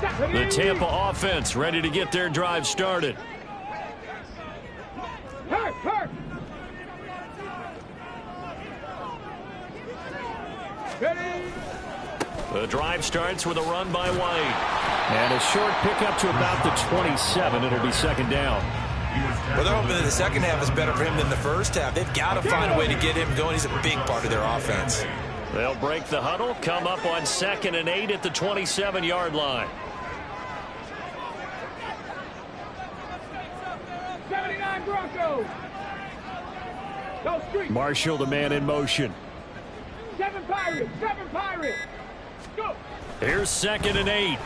The Tampa offense ready to get their drive started. The drive starts with a run by White. And a short pickup to about the 27. It'll be second down. Well, they're hoping that the second half is better for him than the first half. They've got to find a way to get him going. He's a big part of their offense. They'll break the huddle, come up on 2nd and 8 at the 27-yard line. 79 Broncos. Marshall, the man in motion. 7 Pirates. 7 Pirates. Go. Here's 2nd and 8.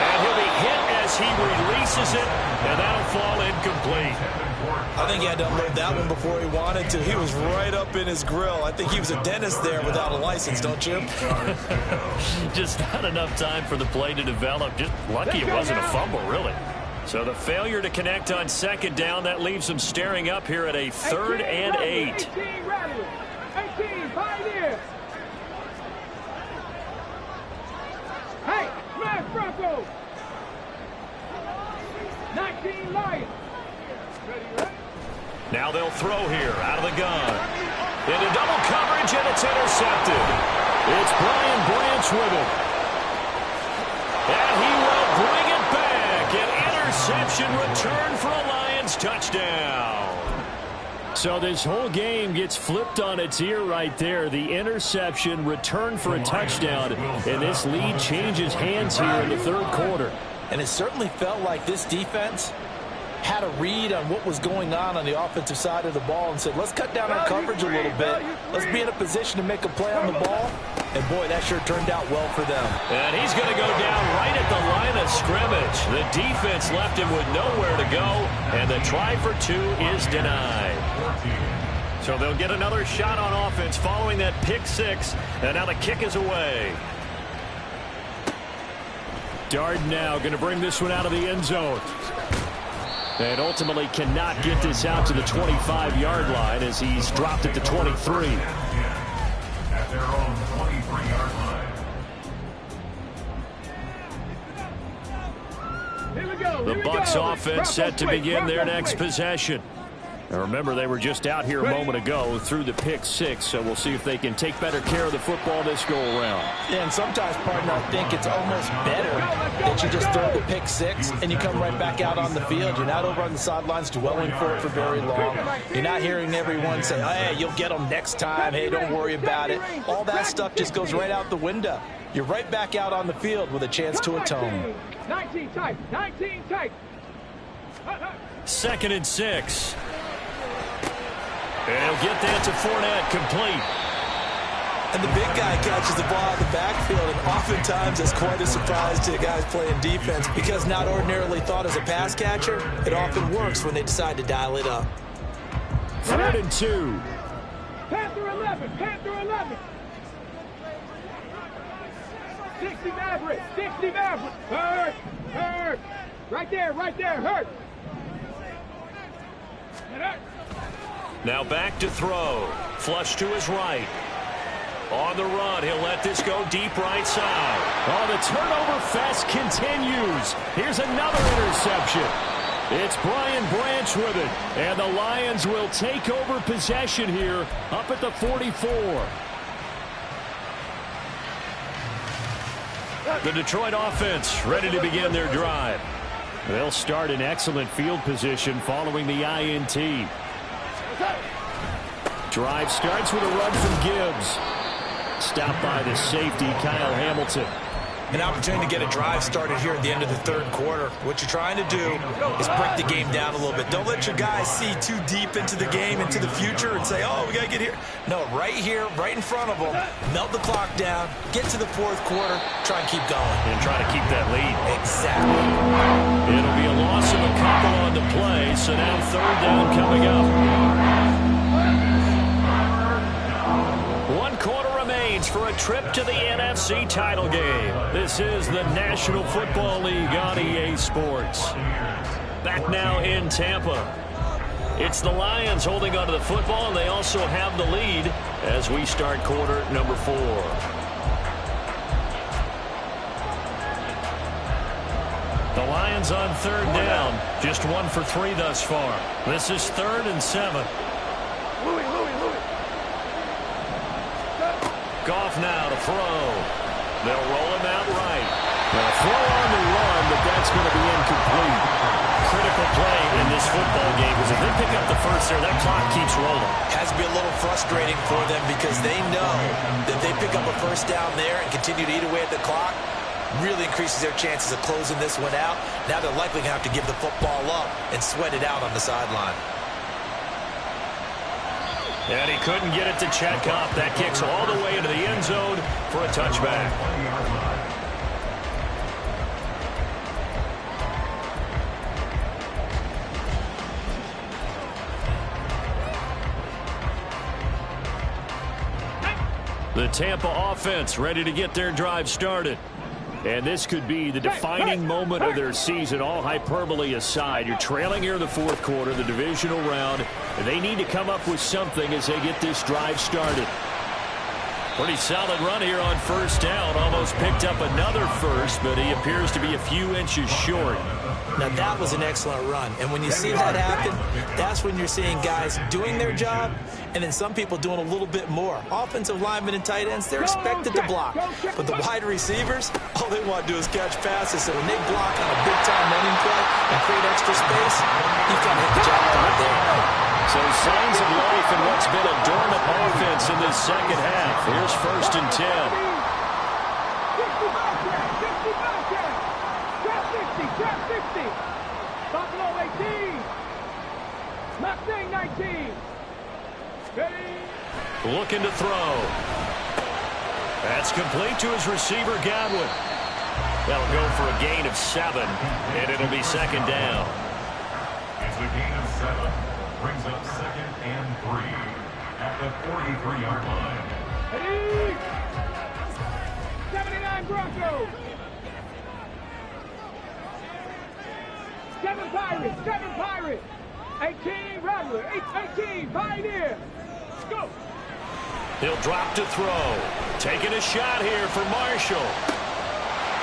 And he'll be hit as he releases it, and that'll fall incomplete. I think he had to unload that one before he wanted to. He was right up in his grill. I think he was a dentist there without a license, don't you? Just not enough time for the play to develop. Just lucky it wasn't a fumble, really. So the failure to connect on 2nd down, that leaves them staring up here at a 3rd and 8. 18 Rattlers. 18 Pioneers. Hey, smash Broncos. 19 Lions. Now they'll throw here out of the gun. Into double coverage, and it's intercepted. It's Brian Branch with it. And he will bring it back. An interception return for a Lions touchdown. So this whole game gets flipped on its ear right there. The interception return for a touchdown. And this lead changes hands here in the 3rd quarter. And it certainly felt like this defense had a read on what was going on the offensive side of the ball and said, let's cut down our coverage a little bit. Let's be in a position to make a play on the ball. And, boy, that sure turned out well for them. And he's going to go down right at the line of scrimmage. The defense left him with nowhere to go, and the try for 2 is denied. So they'll get another shot on offense following that pick 6, and now the kick is away. Darden now going to bring this one out of the end zone. And ultimately cannot get this out to the 25-yard line as he's dropped at the 23. At their own 23-yard line. The Bucs offense set to begin their next possession. Now remember, they were just out here a moment ago through the pick 6, so we'll see if they can take better care of the football this go-around. Yeah, and sometimes, partner, I think it's almost better that you just throw the pick 6 and you come right back out on the field. You're not over on the sidelines dwelling for it for very long. You're not hearing everyone say, hey, you'll get them next time. Hey, don't worry about it. All that stuff just goes right out the window. You're right back out on the field with a chance to atone. 19 tight. 19 tight. 2nd and 6. And he'll get that to Fournette, complete. And the big guy catches the ball in the backfield, and oftentimes it's quite a surprise to the guys playing defense because not ordinarily thought as a pass catcher, it often works when they decide to dial it up. 3rd and 2. Panther 11. Panther 11. 60 Maverick. 60 Maverick. Hurt. Hurt. Right there. Right there. Hurt. Now back to throw. Flush to his right. On the run, he'll let this go deep right side. Oh, the turnover fest continues. Here's another interception. It's Brian Branch with it. And the Lions will take over possession here up at the 44. The Detroit offense ready to begin their drive. They'll start in excellent field position following the INT. Drive starts with a run from Gibbs. Stopped by the safety, Kyle Hamilton. An opportunity to get a drive started here at the end of the 3rd quarter. What you're trying to do is break the game down a little bit. Don't let your guys see too deep into the game, into the future, and say, oh, we got to get here. No, right here, right in front of them, melt the clock down, get to the 4th quarter, try and keep going. And try to keep that lead. Exactly. It'll be a loss of a couple on the play, so now 3rd down coming up. 1 quarter remains for a trip to the NFC title game. This is the National Football League on EA Sports. Back now in Tampa. It's the Lions holding onto the football, and they also have the lead as we start quarter number 4. The Lions on third down. Just 1 for 3 thus far. This is 3rd and 7. Goff now to throw. They'll roll him out right. Now throw on the run, but that's going to be incomplete. Critical play in this football game because if they pick up the first there, that clock keeps rolling. Has to be a little frustrating for them because they know that they pick up a first down there and continue to eat away at the clock, really increases their chances of closing this one out. Now they're likely going to have to give the football up and sweat it out on the sideline. And he couldn't get it to Chetkov. That kicks all the way into the end zone for a touchback. The Tampa offense ready to get their drive started. And this could be the defining moment of their season, all hyperbole aside. You're trailing here in the 4th quarter, the divisional round. And they need to come up with something as they get this drive started. Pretty solid run here on first down. Almost picked up another first, but he appears to be a few inches short. Now, that was an excellent run. And when you see that happen, that's when you're seeing guys doing their job and then some people doing a little bit more. Offensive linemen and tight ends, they're expected to block. But the wide receivers, all they want to do is catch passes. So when they block on a big-time running play and create extra space, you've got to hit the jackpot right there. So signs of life in what's been a dormant offense in this second half. Here's 1st and 10. Buffalo 18. Mustang 19. Looking to throw. That's complete to his receiver, Godwin. That'll go for a gain of 7, and it'll be 2nd down. It's a gain of 7. Brings up 2nd and 3 at the 43-yard line. Ready? 79 Broncos. 7 Pirates. 18 Rattler. 18 Pioneer. Let's go. He'll drop to throw. Taking a shot here for Marshall.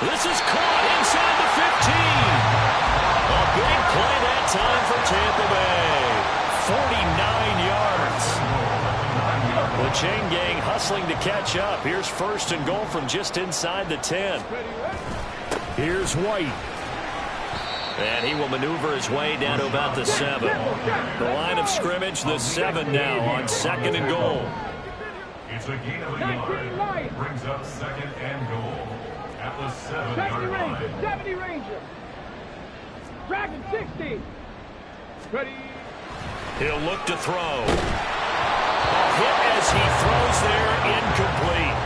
This is caught inside the 15. A big play that time for Tampa Bay. 49 yards. The chain gang hustling to catch up. Here's 1st and goal from just inside the 10. Here's White. And he will maneuver his way down to about the 7. The line of scrimmage, the 7 now on 2nd and goal. It's a gain of a yard. Brings up 2nd and goal at the 7-yard line. 70 Ranger. Dragon 60. Ready. He'll look to throw. A hit as he throws there, incomplete.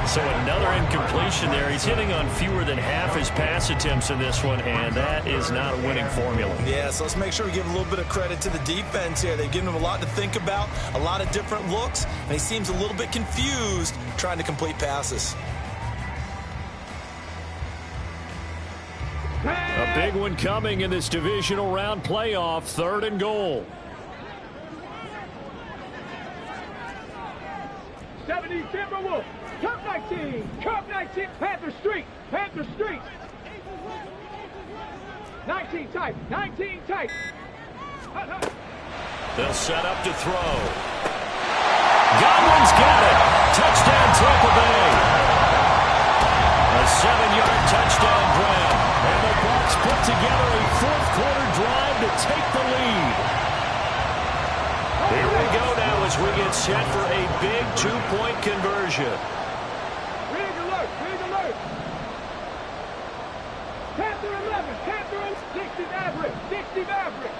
So another incompletion there. He's hitting on fewer than half his pass attempts in this one, and that is not a winning formula. Yeah, so let's make sure we give a little bit of credit to the defense here. They've given him a lot to think about, a lot of different looks, and he seems a little bit confused trying to complete passes. A big one coming in this divisional round playoff, 3rd and goal. 70 Timberwolves. Cup 19. Cup 19. Panther Street. 19 tight. 19 tight. They'll set up to throw. Godwin's got it. Touchdown Tampa Bay. A 7-yard touchdown grab. And the Bucs put together a 4th quarter drive to take the lead. Here we go now as we get set for a big 2-point conversion. Rig alert. Panther 11. Panther 60 Maverick.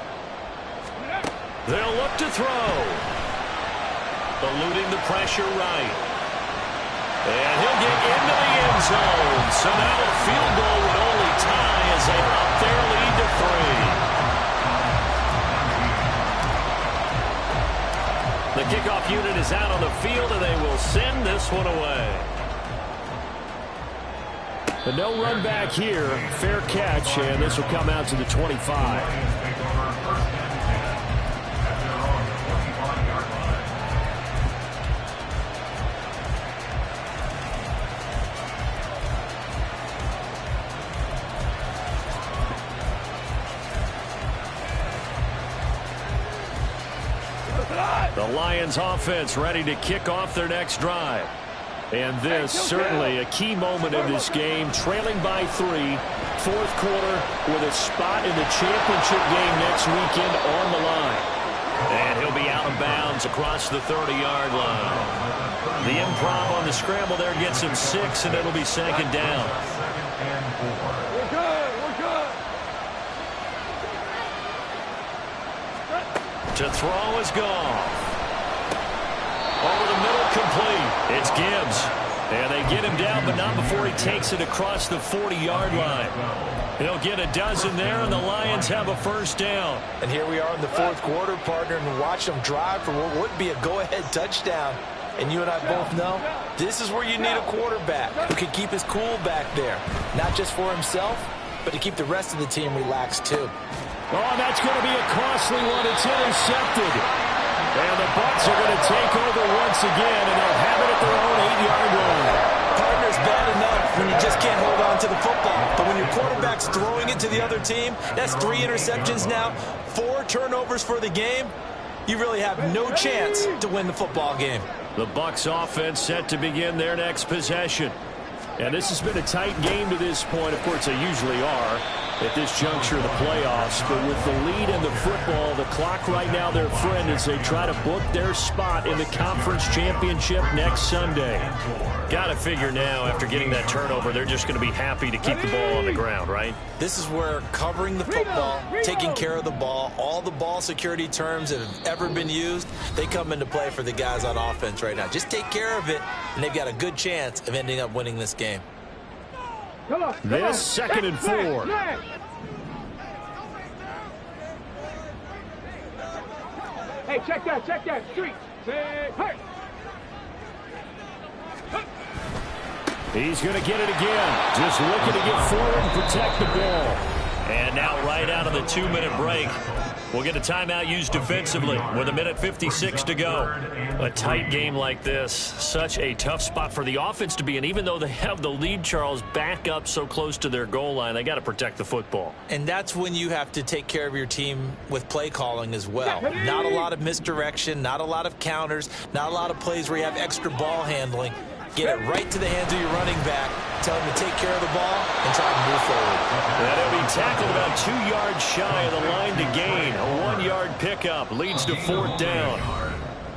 They'll look to throw. Eluding the pressure right. And he'll get into the end zone. So now a field goal would only tie as they up their lead to 3. The kickoff unit is out on the field, and they will send this one away. But no run back here. Fair catch, and this will come out to the 25. Lions offense ready to kick off their next drive. And this certainly a key moment in this game, trailing by 3, fourth quarter, with a spot in the championship game next weekend on the line. And he'll be out of bounds across the 30-yard line. The improv on the scramble there gets him 6, and it'll be second down. We're good. We're good. To throw is Goff. Over the middle, complete. It's Gibbs. And they get him down, but not before he takes it across the 40-yard line. He'll get a dozen there, and the Lions have a first down. And here we are in the fourth quarter, partner, and watch them drive for what would be a go-ahead touchdown. And you and I both know this is where you need a quarterback who can keep his cool back there, not just for himself, but to keep the rest of the team relaxed too. Oh, that's going to be a costly one. It's intercepted. And the Bucs are going to take over once again, and they'll have it at their own 8-yard line. Partner's bad enough when you just can't hold on to the football. But when your quarterback's throwing it to the other team, that's 3 interceptions now, 4 turnovers for the game. You really have no chance to win the football game. The Bucs offense set to begin their next possession. And this has been a tight game to this point. Of course, they usually are at this juncture of the playoffs. But with the lead in the football, the clock right now their friend as they try to book their spot in the conference championship next Sunday. Got to figure now, after getting that turnover, they're just going to be happy to keep the ball on the ground, right? This is where covering the football, taking care of the ball, all the ball security terms that have ever been used, they come into play for the guys on offense right now. Just take care of it, and they've got a good chance of ending up winning this game. This second and 4. Hey, check that, street. Say, hey. He's going to get it again. Just looking to get forward and protect the ball. And now right out of the 2-minute break, we'll get a timeout used defensively with 1:56 to go. A tight game like this, such a tough spot for the offense to be in. Even though they have the lead, Charles, back up so close to their goal line, they got to protect the football. And that's when you have to take care of your team with play calling as well. Not a lot of misdirection, not a lot of counters, not a lot of plays where you have extra ball handling. Get it right to the hands of your running back, tell him to take care of the ball, and try to move forward. And he'll be tackled about 2 yards shy of the line to gain. A 1-yard pickup leads to 4th down.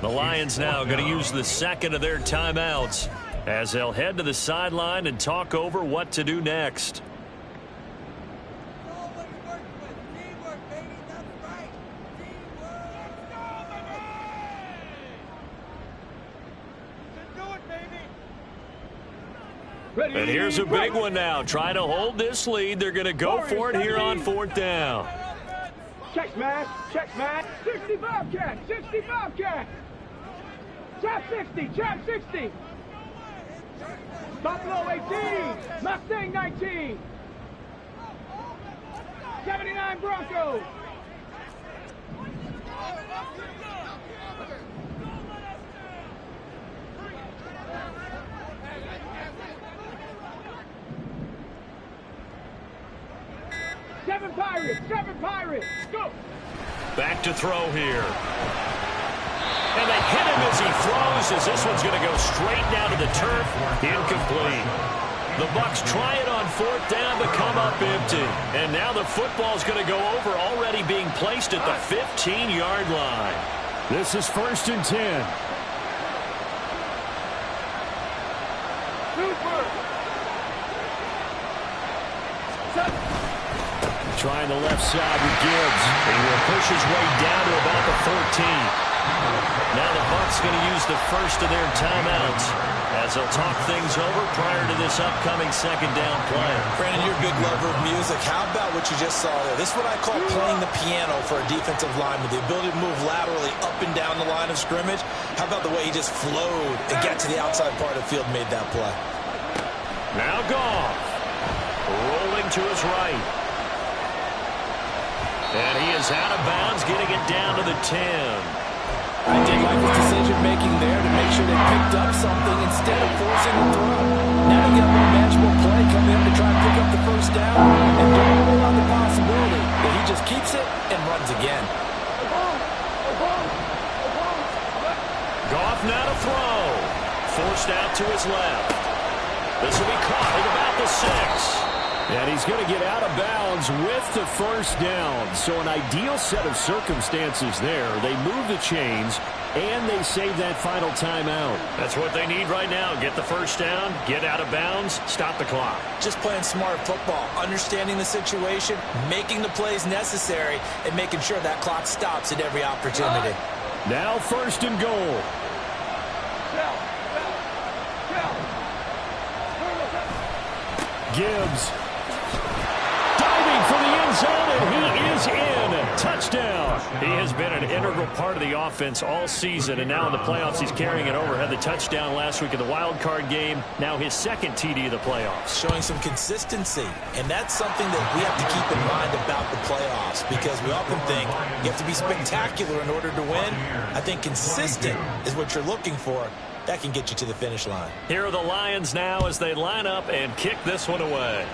The Lions now going to use the second of their timeouts as they'll head to the sideline and talk over what to do next. And here's a big one now. Trying to hold this lead. They're going to go for it here on 4th down. Check, man. 65 cat. 65 cat. Trap 60. Buffalo 18. Mustang 19. 79 Broncos. Seven Pirates, go! Back to throw here. And they hit him as he throws, as this one's going to go straight down to the turf. Incomplete. The Bucs try it on 4th down to come up empty. And now the football's going to go over, already being placed at the 15-yard line. This is 1st and 10. Trying the left side with Gibbs. He will push his way down to about the 14. Now the Bucs going to use the first of their timeouts as they'll talk things over prior to this upcoming second down play. Brandon, you're a big lover of music. How about what you just saw there? This is what I call playing the piano for a defensive lineman, the ability to move laterally up and down the line of scrimmage. How about the way he just flowed and got to the outside part of the field and made that play? Now Goff rolling to his right. And he is out of bounds, getting it down to the 10. I did like his decision-making there to make sure they picked up something instead of forcing the throw. Now they get a more manageable play coming in to try and pick up the first down and don't rule out the possibility that he just keeps it and runs again. out to his left. This will be caught at about the 6. And he's going to get out of bounds with the first down. So an ideal set of circumstances there. They move the chains, and they save that final timeout. That's what they need right now. Get the first down, get out of bounds, stop the clock. Just playing smart football, understanding the situation, making the plays necessary, and making sure that clock stops at every opportunity. Now first and goal. Gibbs. Diving for the end zone, and he is in. Touchdown. He has been an integral part of the offense all season, and now in the playoffs he's carrying it over. Had the touchdown last week in the wild card game. Now his second TD of the playoffs. Showing some consistency, and that's something that we have to keep in mind about the playoffs, because we often think you have to be spectacular in order to win. I think consistent is what you're looking for. That can get you to the finish line. Here are the Lions now as they line up and kick this one away.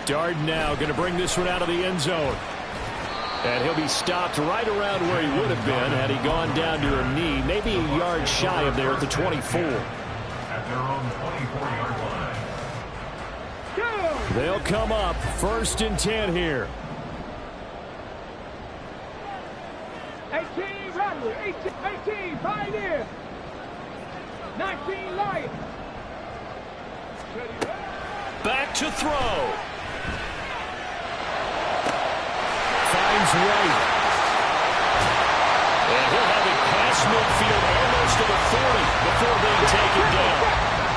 Darden now going to bring this one out of the end zone. And he'll be stopped right around where he would have been had he gone down to a knee, maybe a yard shy of there at the 24. At their own 24-yard line. They'll come up first and 10 here. 18 Rattler, 18 Pioneer, 19 Lions. Back to throw. Finds Wright. And he'll have it past midfield almost to the 40 before being taken down.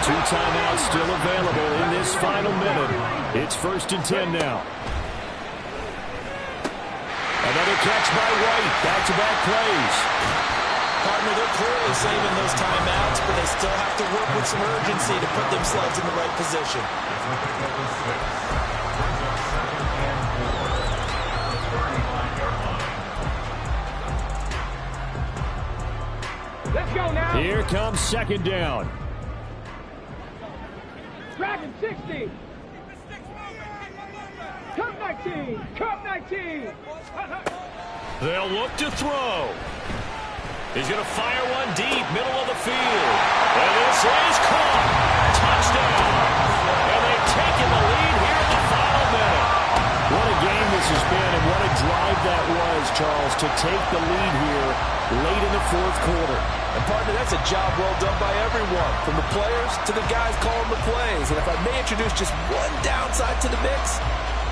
2 timeouts still available in this final minute. It's first and 10 now. Another catch by White. Back-to-back plays. Partner, they're clearly saving those timeouts, but they still have to work with some urgency to put themselves in the right position. Let's go now. Here comes second down. Dragon 60. Cup 19. Cup 19. They'll look to throw. He's going to fire one deep, middle of the field. And this is caught. Touchdown. And they've taken the lead here in the final minute. What a game this has been, and what a drive that was, Charles, to take the lead here late in the fourth quarter. And partner, that's a job well done by everyone, from the players to the guys calling the plays. And if I may introduce just one downside to the mix,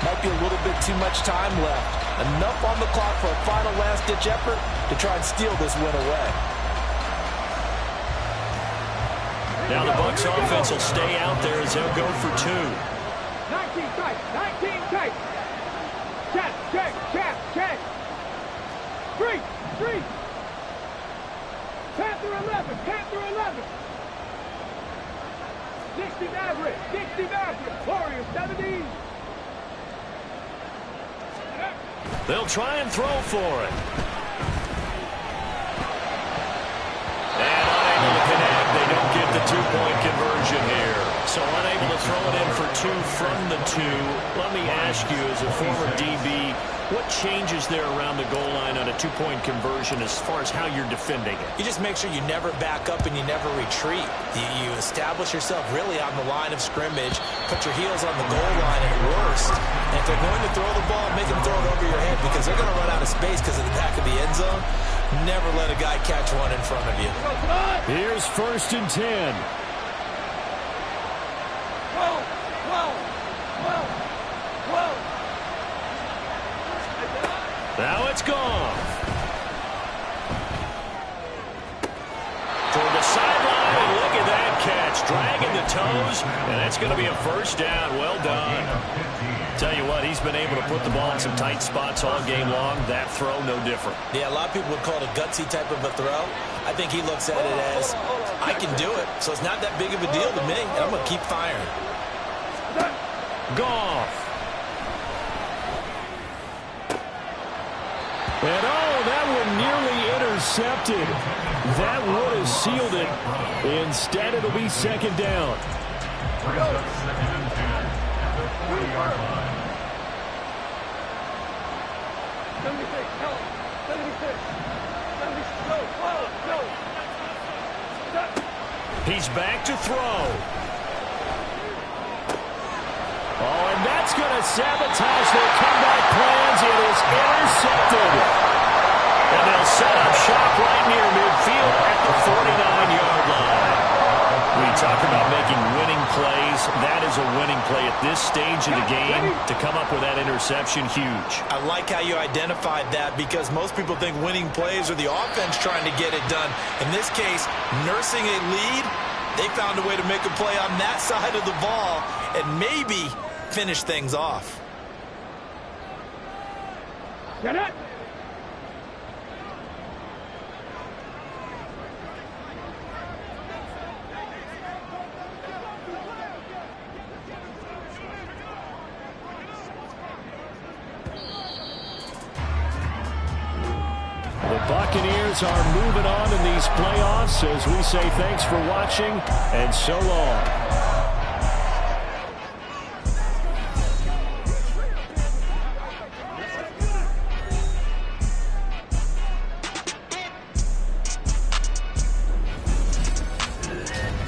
might be a little bit too much time left. Enough on the clock for a final last-ditch effort to try and steal this win away. Now the Bucs offense will stay out there as they'll go for 2. 19 tight. 19 tight. Check. 3. Panther 11. 60 Maverick. Warriors 70. They'll try and throw for it. And unable to connect. They don't get the 2-point conversion here. So unable to throw it in for 2 from the 2. Let me ask you, as a former DB, what changes there around the goal line on a 2-point conversion as far as how you're defending it? You just make sure you never back up and you never retreat. You establish yourself really on the line of scrimmage, put your heels on the goal line at worst. And if they're going to throw the ball, make them throw it over your head, because they're going to run out of space because of the back of the end zone. Never let a guy catch one in front of you. Here's first and 10. Now it's gone. Toward the sideline, and look at that catch. Dragging the toes, and that's going to be a first down. Well done. Tell you what, he's been able to put the ball in some tight spots all game long. That throw, no different. Yeah, a lot of people would call it a gutsy type of a throw. I think he looks at it as, I can do it, so it's not that big of a deal to me, and I'm going to keep firing. Goff. And that one nearly intercepted. That would have sealed it. Instead, it'll be second down. Brings up second and 10 at the 40-yard line. 76, help. 76. 76, go. He's back to throw. Oh, and that's going to sabotage their comeback plans. It is intercepted. And they'll set up shop right near midfield at the 49-yard line. We talk about making winning plays. That is a winning play at this stage of the game. To come up with that interception, huge. I like how you identified that, because most people think winning plays are the offense trying to get it done. In this case, nursing a lead, they found a way to make a play on that side of the ball and maybe finish things off. Get it. The Buccaneers are moving on in these playoffs as we say thanks for watching and so long.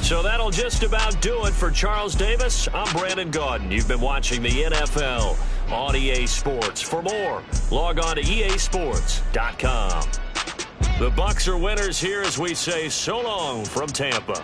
So that'll just about do it for Charles Davis. I'm Brandon Gaudin. You've been watching the NFL on EA Sports. For more, log on to easports.com. The Bucs are winners here as we say so long from Tampa.